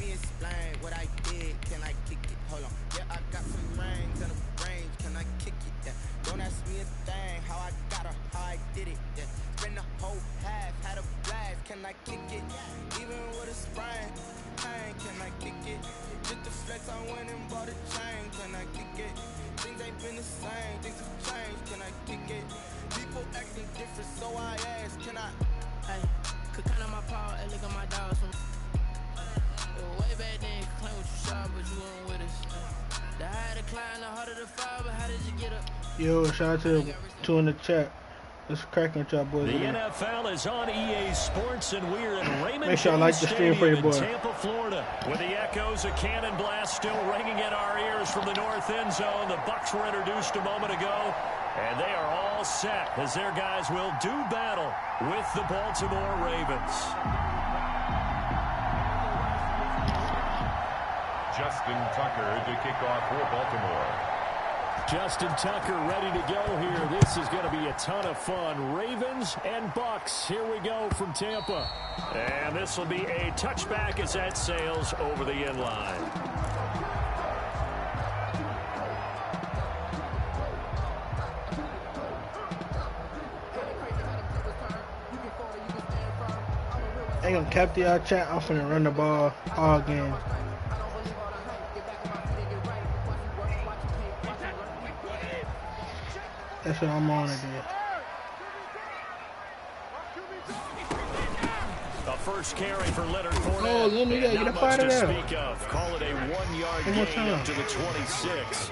me explain what I did. Can I kick it? Hold on. Yeah, I got some rings and a range. Can I kick it? Yeah. Don't ask me a thing. How I got her, how I did it. Yeah. Spend the whole half, had a blast. Can I kick it? Even with a sprain, pain. Can I kick it? Just the flex, I went and bought a chain. Can I kick it? Things ain't been the same. Things have changed. Can I kick it? People acting different, so I ask. Can I? Hey, could count on my paw and look at my dogs from way back then, claim what you saw, but you weren't with us. The higher the climb, the harder the fall, but how did you get up? Yo, shout out to two in the chat. Let's crack with y'all boys. The NFL is on EA Sports, and we're in Raymond Make sure I like the stream for your boy. Tampa, Florida, with the echoes of cannon blast still ringing in our ears from the north end zone. The Bucs were introduced a moment ago, and they are all set as their guys will do battle with the Baltimore Ravens. Justin Tucker to kick off for Baltimore. Justin Tucker ready to go here. This is going to be a ton of fun. Ravens and Bucs. Here we go from Tampa. And this will be a touchback as that sails over the end line. They gonna capture y'all chat. I'm finna run the ball all game. That's what I'm on again. The first carry for Leonard Fournette. Oh, Leonard, you gotta get up out of there. Speak of. Call it a 1 yard gain up to the 26.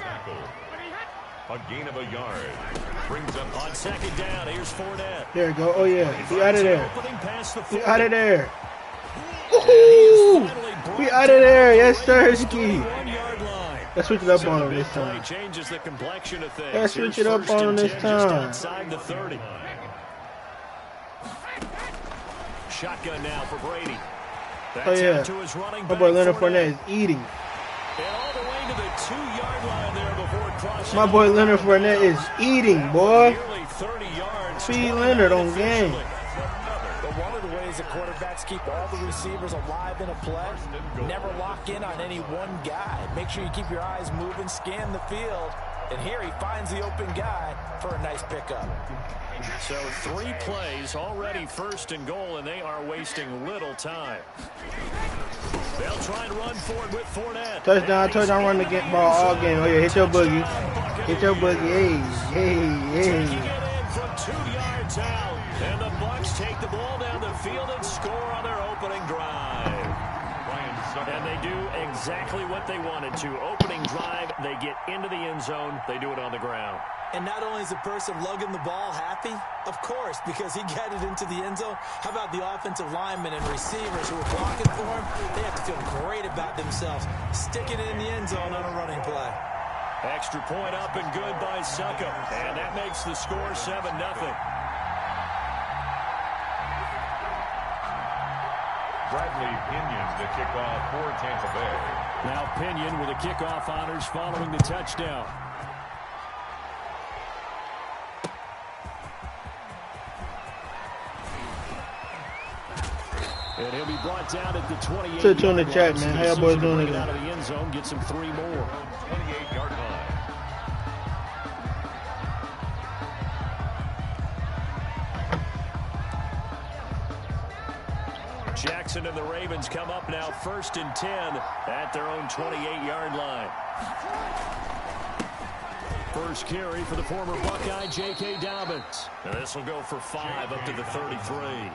A gain of a yard. Brings up on second down. Here's Fournette. There you go. Oh yeah, we out of there. We out of there. Woohoo! We out of there. Yes, sir. Ski. Let's switch it up on him this time. Let's switch it up on him this time. Shotgun now for Brady. Oh yeah, my boy Leonard Fournette is eating. My boy Leonard Fournette is eating, boy. Feed Leonard on game. One of the ways that quarterbacks keep all the receivers alive in a play, never lock in on any one guy. Make sure you keep your eyes moving, scan the field, and here he finds the open guy for a nice pickup. So 3 plays, already first and goal, and they are wasting little time. They'll try and run forward with Fournette. Touchdown, run the ball all game. Oh yeah, hit your boogie. Hit your boogie. Hey. Taking it in from 2 yards out. And the Bucs take the ball down the field and score on their opening drive. And they do exactly what they wanted to. Opening drive, they get into the end zone. They do it on the ground. And not only is the person lugging the ball happy, of course, because he got it into the end zone. How about the offensive linemen and receivers who are blocking for him? They have to feel great about themselves, sticking it in the end zone on a running play. Extra point up and good by Suckup. And that makes the score 7-0. Bradley Pinion to kick off for Tampa Bay. Now Pinion with the kickoff honors following the touchdown. And he'll be brought down at the 28. Put two in the chat, man. How y'all boys doing again? Out of the end zone, gets him 3 more. 28-yard line. Jackson and the Ravens come up now 1st and 10 at their own 28-yard line. First carry for the former Buckeye, J.K. Dobbins. And this will go for 5 up to the 33.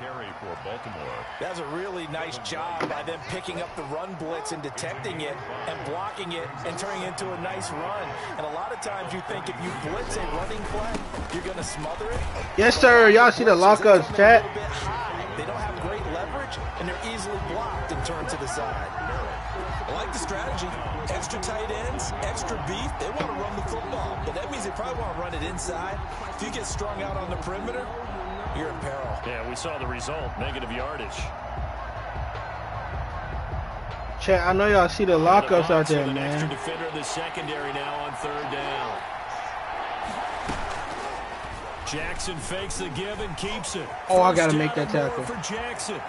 Carry for Baltimore. That's a really nice job by them picking up the run blitz and detecting it and blocking it and turning it into a nice run. And a lot of times you think if you blitz a running play, you're going to smother it. Yes, sir. Y'all see the lockups, chat. They don't have great leverage, and they're easily blocked and turned to the side. I like the strategy. Extra tight ends, extra beef. They want to run the football, but that means they probably want to run it inside. If you get strung out on the perimeter, you're in peril. Yeah, we saw the result, negative yardage. Chat, I know y'all see the lockups out there, man. Extra defender in the secondary now on 3rd down. Jackson fakes the give and keeps it. Oh, I gotta make that tackle. For Jackson.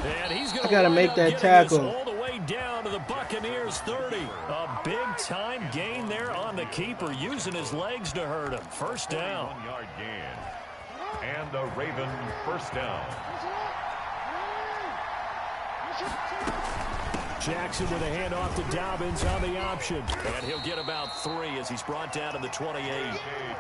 And he's going I gotta make that tackle. all the way down to the Buccaneers 30. A big-time gain there on the keeper, using his legs to hurt him. First down. 1-yard gain. And the Ravens first down. Jackson with a handoff to Dobbins on the option. And he'll get about 3 as he's brought down to the 28.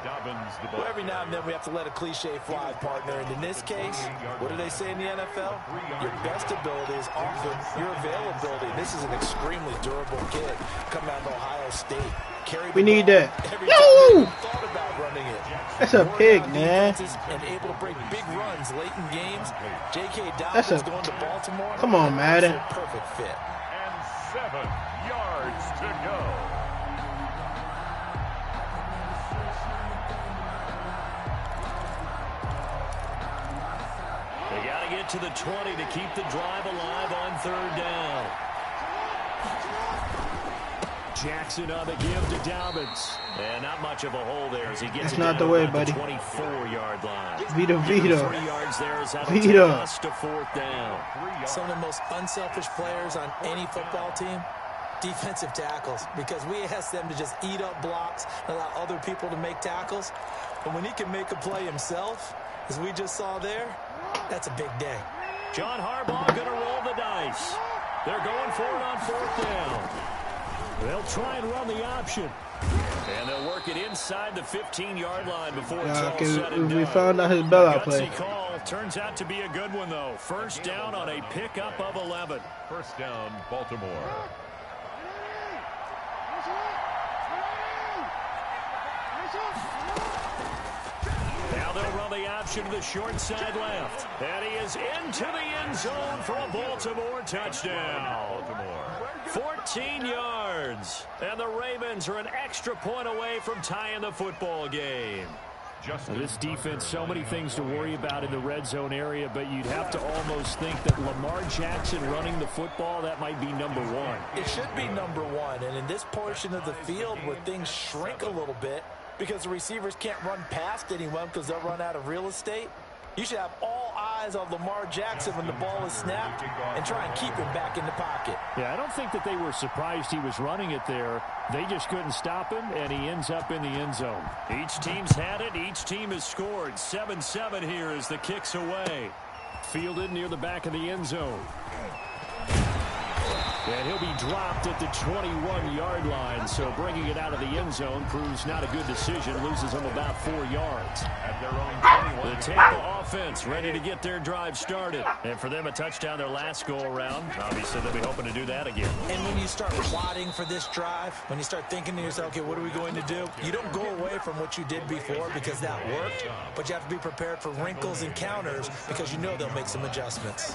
Dobbins the ball. Well, every now and then we have to let a cliche fly, partner. And in this case, what do they say in the NFL? Your best ability is often your availability. This is an extremely durable kid coming out of Ohio State. We need that. No! Thought about running it. That's a pig, man. And able to break big runs late in games. J.K. Dobbins going to Baltimore. Come on, Madden. Perfect fit. 7 yards to go. They got to get to the 20 to keep the drive alive on third down. Jackson on the give to Dobbins. And not much of a hole there as he gets That's not the way, buddy. 24-yard line. Vito. 3 yards there is that'll take us to fourth down. Some of the most unselfish players on any football team, defensive tackles, because we ask them to just eat up blocks, allow other people to make tackles. But when he can make a play himself, as we just saw there, that's a big day. John Harbaugh going to roll the dice. They're going for it on fourth down. They'll try and run the option. And they'll work it inside the 15-yard line before it's all said and done. We found out his bailout play. Call turns out to be a good one, though. First down on a pickup of 11. First down, Baltimore. Now they'll run the option to the short side left. And he is into the end zone for a Baltimore touchdown. 14 yards. And the Ravens are an extra point away from tying the football game. This defense, so many things to worry about in the red zone area, but you'd have to almost think that Lamar Jackson running the football, that might be number one. It should be number one. And in this portion of the field where things shrink a little bit because the receivers can't run past anyone because they'll run out of real estate, you should have all eyes on Lamar Jackson when the ball is snapped and try and keep him back in the pocket. Yeah, I don't think that they were surprised he was running it there. They just couldn't stop him, and he ends up in the end zone. Each team's had it. Each team has scored. 7-7 here as the kick's away. Fielded near the back of the end zone. And he'll be dropped at the 21-yard line, so bringing it out of the end zone proves not a good decision. Loses him about 4 yards. At their own 21. The Tampa offense ready to get their drive started. And for them, a touchdown their last go-around. Obviously, they'll be hoping to do that again. And when you start plotting for this drive, when you start thinking to yourself, okay, what are we going to do? You don't go away from what you did before because that worked, but you have to be prepared for wrinkles and counters because you know they'll make some adjustments.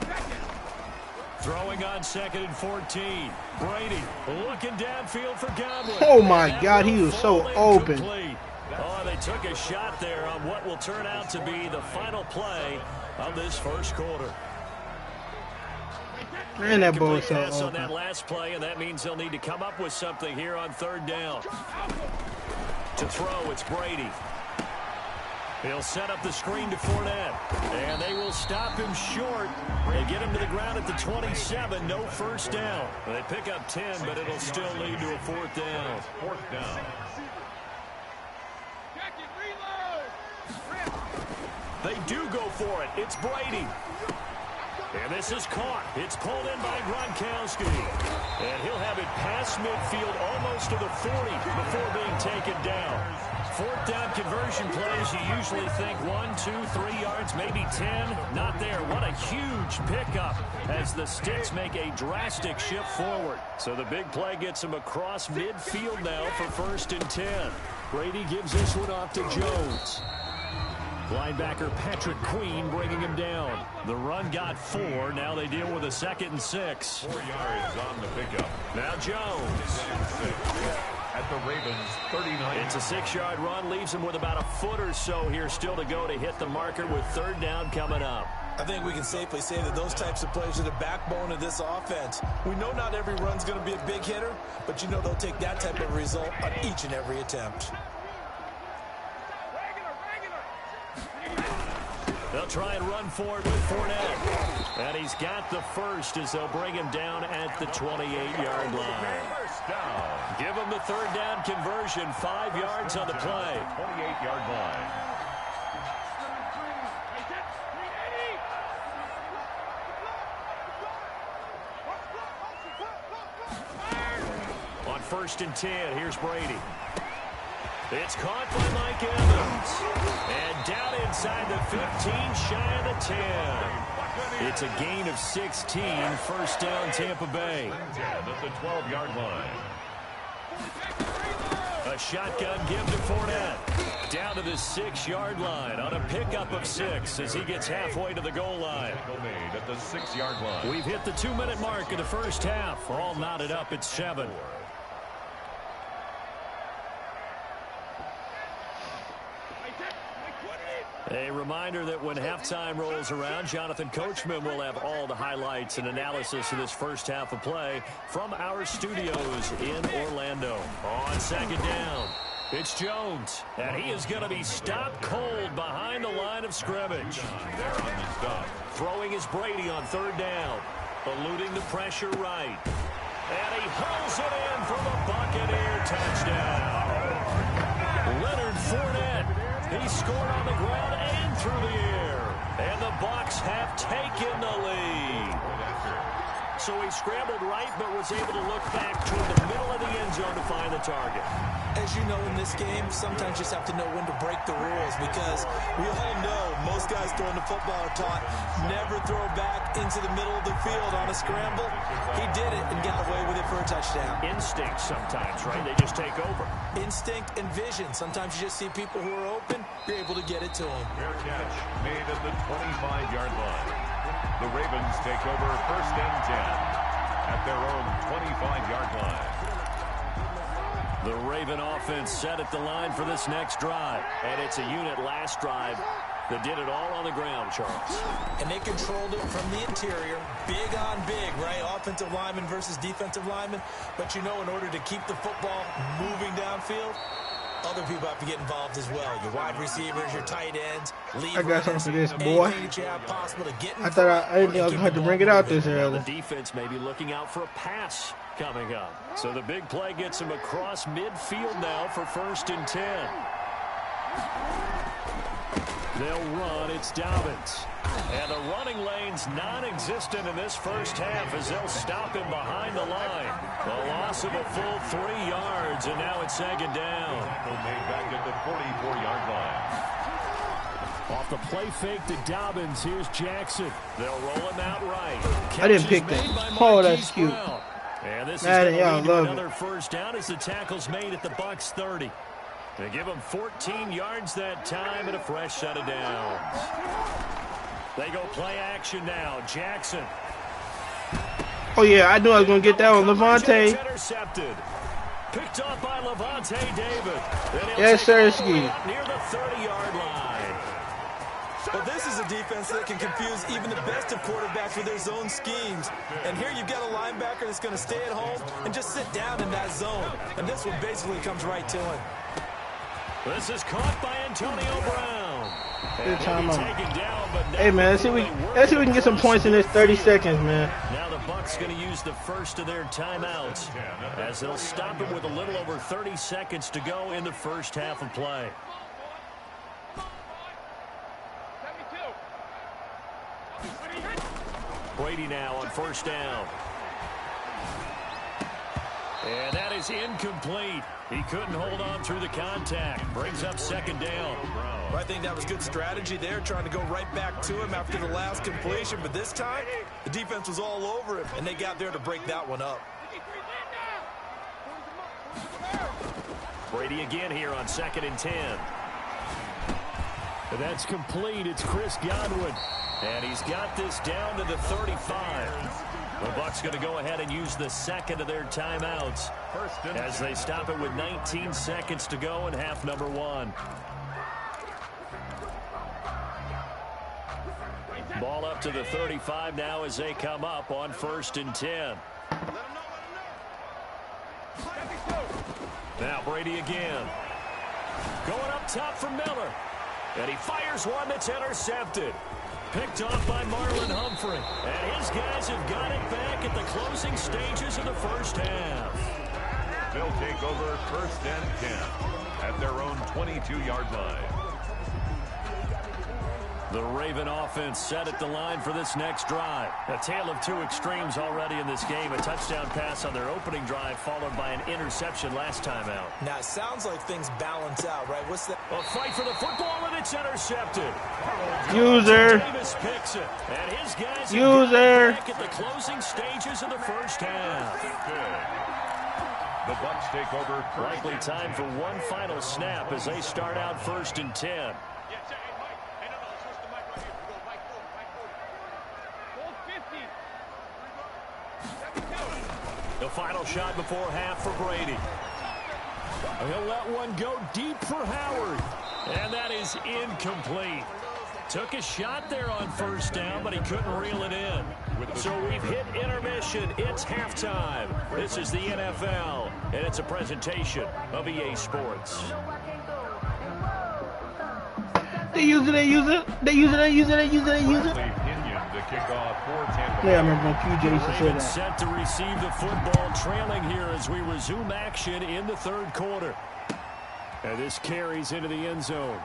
Throwing on 2nd and 14. Brady looking downfield for Godwin. Oh, my God, he was so open. Oh, they took a shot there on what will turn out to be the final play of this first quarter. Man, that ball is so open. On that open. last play, and that means they'll need to come up with something here on third down. To throw, it's Brady. He'll set up the screen to Fournette. And they will stop him short. They get him to the ground at the 27. No first down. They pick up 10, but it'll still lead to a fourth down. Fourth down. They do go for it. It's Brady. And this is caught. It's pulled in by Gronkowski. And he'll have it past midfield almost to the 40 before being taken down. Fourth down conversion plays, you usually think 1, 2, 3 yards, maybe 10. Not there. What a huge pickup as the Sticks make a drastic shift forward. So the big play gets him across midfield now for 1st and 10. Brady gives this one off to Jones. Linebacker Patrick Queen bringing him down. The run got 4. Now they deal with a 2nd and 6. 4 yards on the pickup. Now Jones. At the Ravens 39. It's a 6-yard run. Leaves him with about a foot or so here still to go to hit the marker with third down coming up. I think we can safely say that those types of plays are the backbone of this offense. We know not every run's going to be a big hitter, but you know they'll take that type of result on each and every attempt. They'll try and run for it with Fournette. And he's got the first as they'll bring him down at the 28-yard line. Give him the third down conversion, 5 yards on the play. 28-yard line. On 1st and 10, here's Brady. It's caught by Mike Evans. And down inside the 15, shy of the 10. It's a gain of 16, first down Tampa Bay. At the 12-yard line. A shotgun give to Fournette. Down to the 6-yard line on a pickup of 6 as he gets halfway to the goal line. Made at the 6-yard line. We've hit the 2-minute mark in the first half. All knotted up at 7. A reminder that when halftime rolls around, Jonathan Coachman will have all the highlights and analysis of this first half of play from our studios in Orlando. On 2nd down, it's Jones, and he is going to be stopped cold behind the line of scrimmage. Throwing is Brady on 3rd down, eluding the pressure right. And he hauls it in for the Buccaneer touchdown. Leonard Fournette. He scored on the ground and through the air. And the Bucs have taken the lead. So he scrambled right but was able to look back toward the middle of the end zone to find the target. As you know, in this game, sometimes you just have to know when to break the rules because we all know most guys throwing the football are taught never throw back into the middle of the field on a scramble. He did it and got away with it for a touchdown. Instinct sometimes, right? They just take over. Instinct and vision. Sometimes you just see people who are open, you're able to get it to them. Fair catch made at the 25-yard line. The Ravens take over 1st and 10 at their own 25-yard line. The Raven offense set at the line for this next drive. And it's a unit last drive that did it all on the ground, Charles. And they controlled it from the interior. Big on big, right? Offensive lineman versus defensive lineman. But you know, in order to keep the football moving downfield, other people have to get involved as well. Your wide receivers, your tight ends, lead I got something for this, boy. anything that you have possible to get I thought I didn't think I was going to have to bring it out this The early. defense may be looking out for a pass coming up. So the big play gets him across midfield now for 1st and 10. They'll run. It's Dobbins. And the running lane's non-existent in this first half as they'll stop him behind the line. A loss of a full 3 yards, and now it's 2nd down. Made back at the 44-yard line. Off the play fake to Dobbins, here's Jackson. They'll roll him out right. I didn't pick that. Oh, that's cute. And this Madden, is yeah, I going to lead love to another it. first down as the tackle's made at the Bucs 30. They give him 14 yards that time and a fresh set of downs. They go play action now. Jackson. Oh, yeah, I knew I was going to get that one. Levante. Intercepted. Picked off by Levante David. Yes, sir, Ski. Near the 30-yard line. But this is a defense that can confuse even the best of quarterbacks with their zone schemes. And here you've got a linebacker that's going to stay at home and just sit down in that zone. And this one basically comes right to him. This is caught by Antonio Brown. Good time out. Down, but Hey, man, let's see if we can get some points in this 30 seconds, man. Now the Bucs going to use the first of their timeouts as they'll stop it with a little over 30 seconds to go in the first half of play. Brady now on 1st down. And that is incomplete. He couldn't hold on through the contact. Brings up 2nd down. I think that was good strategy there, trying to go right back to him after the last completion. But this time, the defense was all over him, and they got there to break that one up. Brady again here on 2nd and 10. And that's complete. It's Chris Godwin. And he's got this down to the 35. The Bucs going to go ahead and use the second of their timeouts as they stop it with 19 seconds to go in half number 1. Ball up to the 35 now as they come up on 1st and 10. Now Brady again. Going up top for Miller. And he fires one that's intercepted. picked off by Marlon Humphrey. And his guys have got it back at the closing stages of the first half. They'll take over first and 10 at their own 22-yard line. The Raven offense set at the line for this next drive. A tale of two extremes already in this game. A touchdown pass on their opening drive followed by an interception last time out. Now, it sounds like things balance out, right? What's that? A fight for the football, and it's intercepted. User. Davis picks it. And his guys User. back at the closing stages of the first half. The Bucs take over. Likely time for one final snap as they start out first and 10. The final shot before half for Brady. He'll let one go deep for Howard. And that is incomplete. Took a shot there on first down, but he couldn't reel it in. So we've hit intermission. It's halftime. This is the NFL, and it's a presentation of EA Sports. They use it. Yeah, I remember when QJ used to say that. Set to receive the football, trailing here as we resume action in the third quarter. And this carries into the end zone.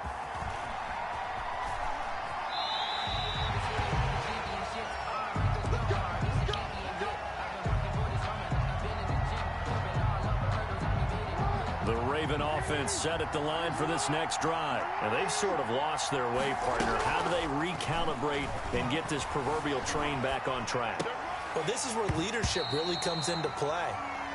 The Raven offense set at the line for this next drive. And they've sort of lost their way, partner. How do they recalibrate and get this proverbial train back on track? Well, this is where leadership really comes into play.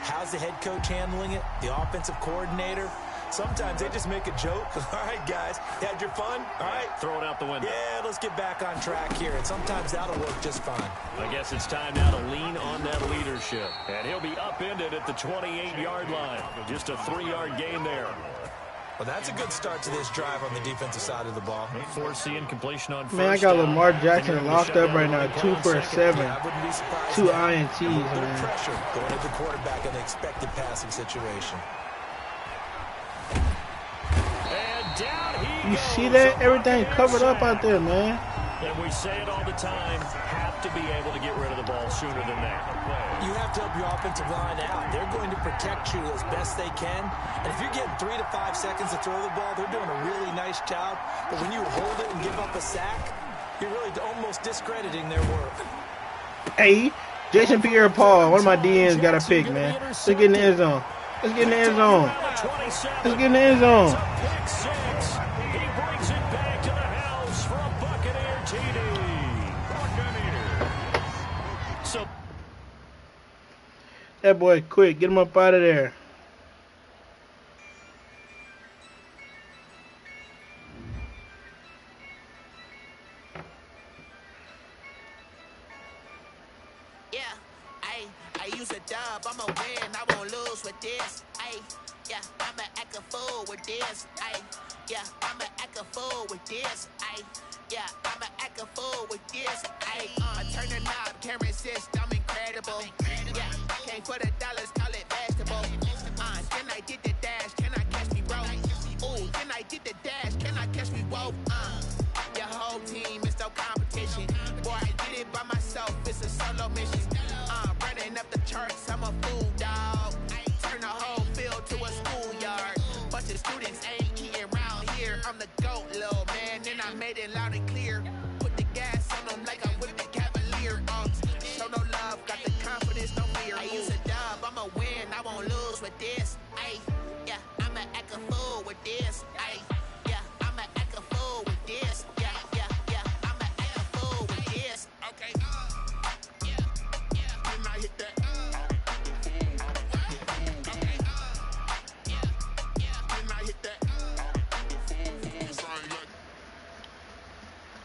How's the head coach handling it? The offensive coordinator? Sometimes they just make a joke. All right, guys, you had your fun? All right. Throw it out the window. Yeah, let's get back on track here. And sometimes that'll work just fine. I guess it's time now to lean on that leadership. And he'll be upended at the 28-yard line. Just a 3-yard gain there. Well, that's a good start to this drive on the defensive side of the ball. Force the incompletion on first. Man, I got Lamar Jackson locked up right now, 2 for 7. Yeah, I wouldn't be surprised. 2 INTs, a little bit of man. pressure going at the quarterback in the expected passing situation. You see that? Everything covered up out there, man. And we say it all the time, have to be able to get rid of the ball sooner than that. You have to help your offensive line out. They're going to protect you as best they can. And if you're getting 3 to 5 seconds to throw the ball, they're doing a really nice job. But when you hold it and give up a sack, you're really almost discrediting their work. Hey, Jason Pierre-Paul, one of my DNs got a pick, man. Let's get in the end zone. Let's get in the end zone. Let's get in the end zone. That boy quick. Get him up out of there. Yeah, I use a dub. I'm a win. I won't lose with this. Yeah, I'ma act a fool with this. Yeah, I'ma act a fool with this. Yeah, I'ma act a fool with this. I turn the knob, can't resist. I'm incredible. Yeah, came for the dollars, call it vegetable. Then I did the dash, can I catch me, bro? Ooh, then I did the dash, can I catch me, whoa?